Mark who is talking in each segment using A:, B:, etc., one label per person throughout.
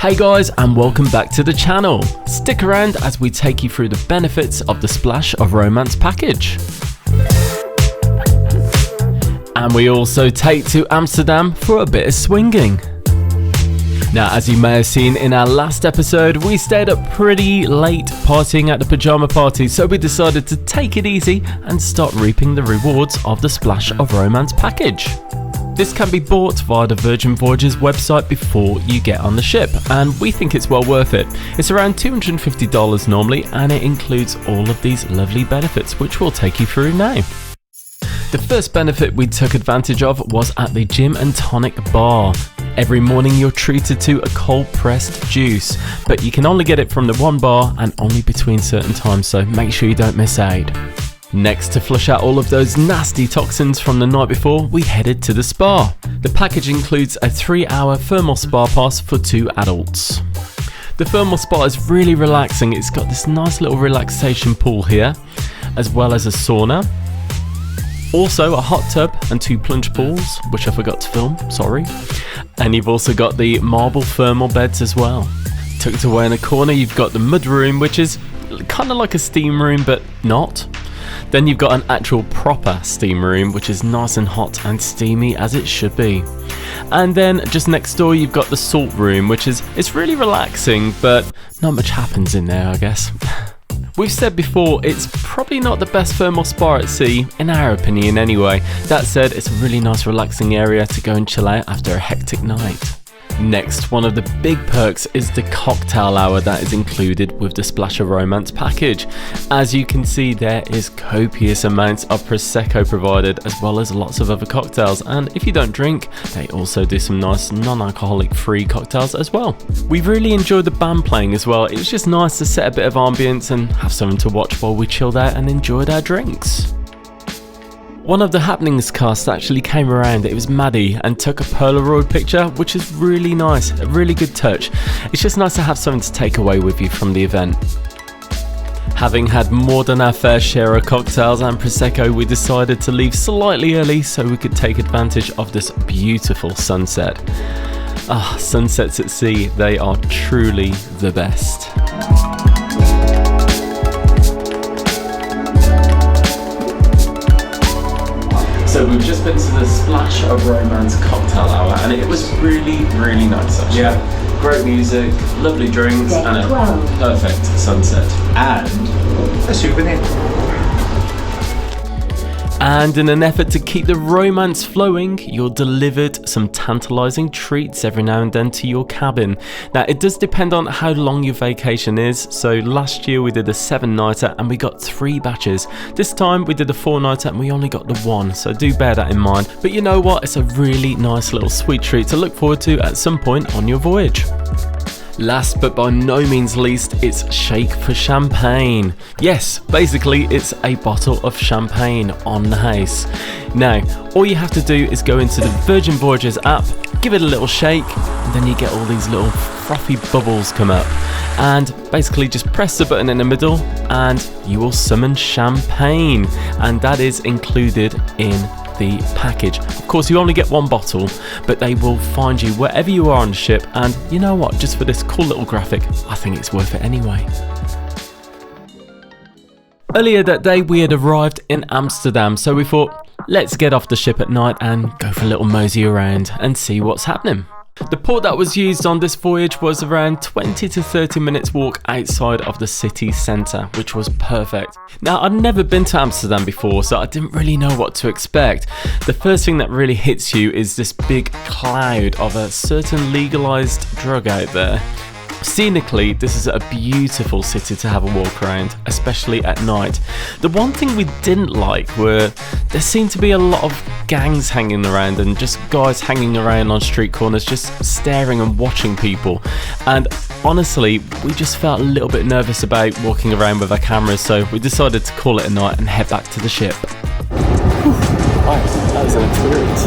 A: Hey guys, and welcome back to the channel. Stick around as we take you through the benefits of the Splash of Romance package. And we also take to Amsterdam for a bit of swinging. Now, as you may have seen in our last episode, we stayed up pretty late partying at the pyjama party, so we decided to take it easy and start reaping the rewards of the Splash of Romance package. This can be bought via the Virgin Voyages website before you get on the ship, and we think it's well worth it. It's around $250 normally, and it includes all of these lovely benefits, which we'll take you through now. The first benefit we took advantage of was at the Gym Tonic Bar. Every morning you're treated to a cold pressed juice, but you can only get it from the one bar and only between certain times, so make sure you don't miss out. Next, to flush out all of those nasty toxins from the night before, we headed to the spa. The package includes a 3-hour thermal spa pass for 2 adults. The thermal spa is really relaxing. It's got this nice little relaxation pool here, as well as a sauna. Also a hot tub and 2 plunge pools, which I forgot to film, sorry. And you've also got the marble thermal beds as well. Tucked away in a corner, you've got the mud room, which is kind of like a steam room, but not. Then you've got an actual proper steam room, which is nice and hot and steamy as it should be. And then just next door you've got the salt room, which is it's really relaxing, but not much happens in there, I guess. We've said before, it's probably not the best thermal spa at sea, in our opinion anyway. That said, it's a really nice relaxing area to go and chill out after a hectic night. Next, one of the big perks is the cocktail hour that is included with the Splash of Romance package. As you can see, there is copious amounts of Prosecco provided, as well as lots of other cocktails, and if you don't drink, they also do some nice non-alcoholic free cocktails as well. We really enjoyed the band playing as well. It was just nice to set a bit of ambience and have something to watch while we chilled out and enjoyed our drinks. One of the happenings cast actually came around. It was Maddie and took a Polaroid picture, which is really nice, a really good touch. It's just nice to have something to take away with you from the event. Having had more than our fair share of cocktails and Prosecco, we decided to leave slightly early so we could take advantage of this beautiful sunset. Sunsets at sea, they are truly the best. So we've just been to the Splash of Romance cocktail hour, and it was really, really nice actually. Yeah. Great music, lovely drinks, and a perfect sunset. And a souvenir. And in an effort to keep the romance flowing, you're delivered some tantalising treats every now and then to your cabin. Now, it does depend on how long your vacation is. So last year we did a 7-nighter and we got 3 batches. This time we did a 4-nighter and we only got the 1, so do bear that in mind. But you know what? It's a really nice little sweet treat to look forward to at some point on your voyage. Last but by no means least, it's Shake for Champagne. Yes, basically it's a bottle of champagne on the house. Now, all you have to do is go into the Virgin Voyages app, give it a little shake, and then you get all these little frothy bubbles come up. And basically just press the button in the middle and you will summon champagne. And that is included in the package. Of course, you only get 1 bottle, but they will find you wherever you are on the ship, and you know what, just for this cool little graphic, I think it's worth it anyway. Earlier that day we had arrived in Amsterdam, so we thought, let's get off the ship at night and go for a little mosey around and see what's happening. The port that was used on this voyage was around 20 to 30 minutes walk outside of the city centre, which was perfect. Now, I'd never been to Amsterdam before, so I didn't really know what to expect. The first thing that really hits you is this big cloud of a certain legalised drug out there. Scenically, this is a beautiful city to have a walk around, especially at night. The one thing we didn't like were there seemed to be a lot of gangs hanging around and just guys hanging around on street corners just staring and watching people. And honestly, we just felt a little bit nervous about walking around with our cameras, so we decided to call it a night and head back to the ship. Wow, that was an experience.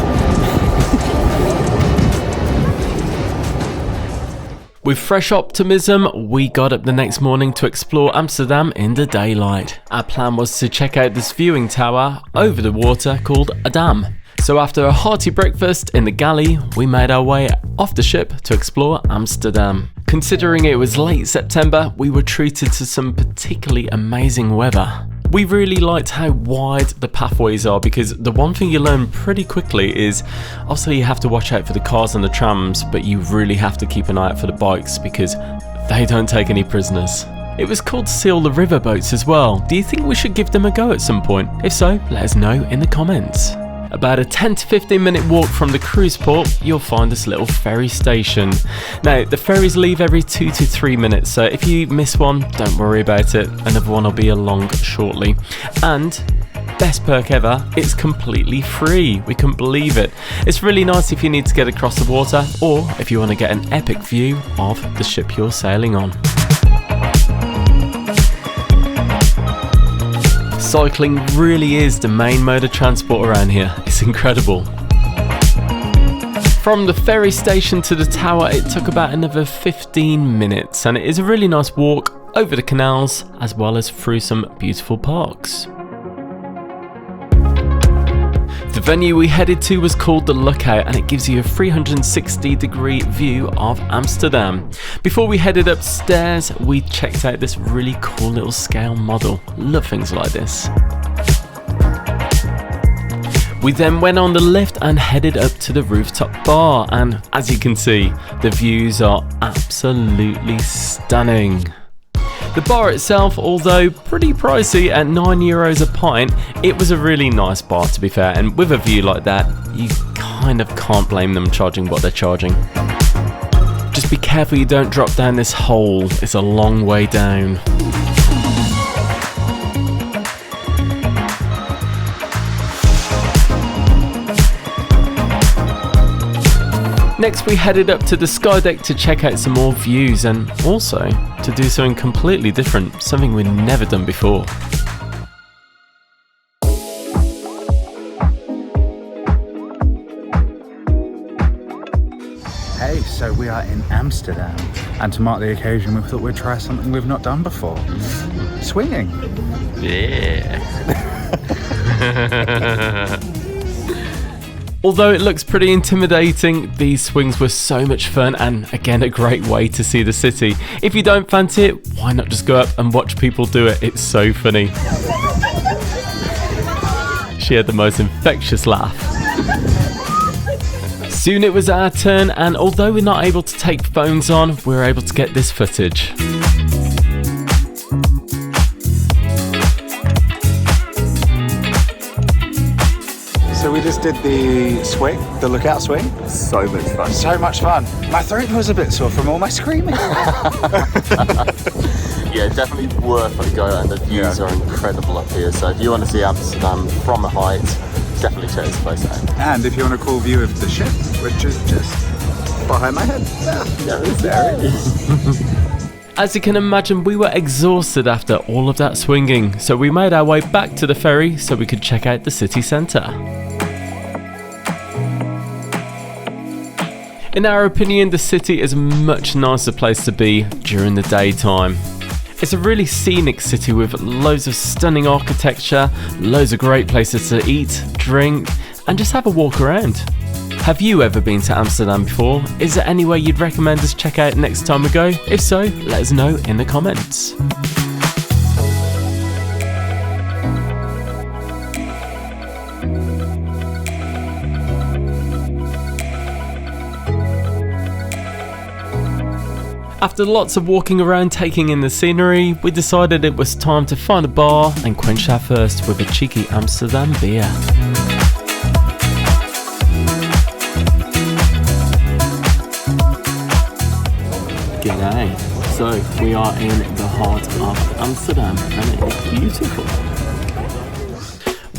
A: With fresh optimism, we got up the next morning to explore Amsterdam in the daylight. Our plan was to check out this viewing tower over the water called a dam. So after a hearty breakfast in the galley, we made our way off the ship to explore Amsterdam. Considering it was late September, we were treated to some particularly amazing weather. We really liked how wide the pathways are, because the one thing you learn pretty quickly is obviously you have to watch out for the cars and the trams, but you really have to keep an eye out for the bikes because they don't take any prisoners. It was cool to see all the riverboats as well. Do you think we should give them a go at some point? If so, let us know in the comments. About a 10 to 15 minute walk from the cruise port, you'll find this little ferry station. Now, the ferries leave every 2 to 3 minutes, so if you miss one, don't worry about it. Another one will be along shortly. And best perk ever, it's completely free. We couldn't believe it. It's really nice if you need to get across the water, or if you want to get an epic view of the ship you're sailing on. Cycling really is the main mode of transport around here. It's incredible. From the ferry station to the tower, it took about another 15 minutes, and it is a really nice walk over the canals as well as through some beautiful parks. The venue we headed to was called The Lookout, and it gives you a 360-degree view of Amsterdam. Before we headed upstairs, we checked out this really cool little scale model. Love things like this. We then went on the lift and headed up to the rooftop bar, and as you can see, the views are absolutely stunning. The bar itself, although pretty pricey at €9 a pint, it was a really nice bar to be fair, and with a view like that, you kind of can't blame them charging what they're charging. Just be careful you don't drop down this hole, it's a long way down. Next we headed up to the sky deck to check out some more views, and also to do something completely different, something we'd never done before.
B: Hey, so we are in Amsterdam, and to mark the occasion we thought we'd try something we've not done before. Swinging.
A: Yeah. Although it looks pretty intimidating, these swings were so much fun, and again a great way to see the city. If you don't fancy it, why not just go up and watch people do it? It's so funny. She had the most infectious laugh. Soon it was our turn, and although we're not able to take phones on, we were able to get this footage.
B: So we just did the swing, the lookout swing.
C: So much fun.
B: So much fun. My throat was a bit sore from all my screaming.
C: Yeah, definitely worth a go, and the views are incredible up here. So if you want to see Amsterdam from a height, definitely check this place out.
B: And if you want a cool view of the ship, which is just behind my head. There it is.
A: As you can imagine, we were exhausted after all of that swinging, so we made our way back to the ferry so we could check out the city centre. In our opinion, the city is a much nicer place to be during the daytime. It's a really scenic city with loads of stunning architecture, loads of great places to eat, drink, and just have a walk around. Have you ever been to Amsterdam before? Is there anywhere you'd recommend us check out next time we go? If so, let us know in the comments. After lots of walking around taking in the scenery, we decided it was time to find a bar and quench our thirst with a cheeky Amsterdam beer. G'day. So we are in the heart of Amsterdam, and it is beautiful.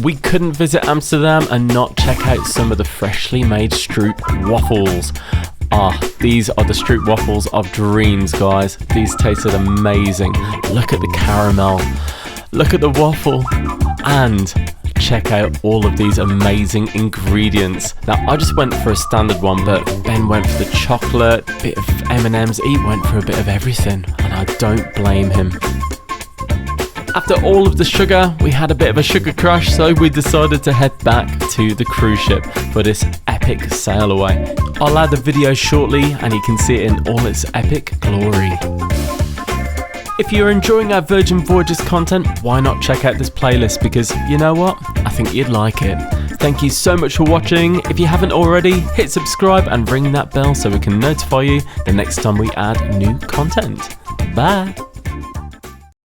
A: We couldn't visit Amsterdam and not check out some of the freshly made Stroop Waffles. These are the Stroop Waffles of dreams, guys. These tasted amazing. Look at the caramel, look at the waffle, and check out all of these amazing ingredients. Now, I just went for a standard one, but Ben went for the chocolate, bit of M&Ms. He went for a bit of everything, and I don't blame him. After all of the sugar, we had a bit of a sugar crush, so we decided to head back to the cruise ship for this epic epic sail away. I'll add the video shortly and you can see it in all its epic glory. If you're enjoying our Virgin Voyages content, why not check out this playlist, because you know what? I think you'd like it. Thank you so much for watching. If you haven't already, hit subscribe and ring that bell so we can notify you the next time we add new content. Bye!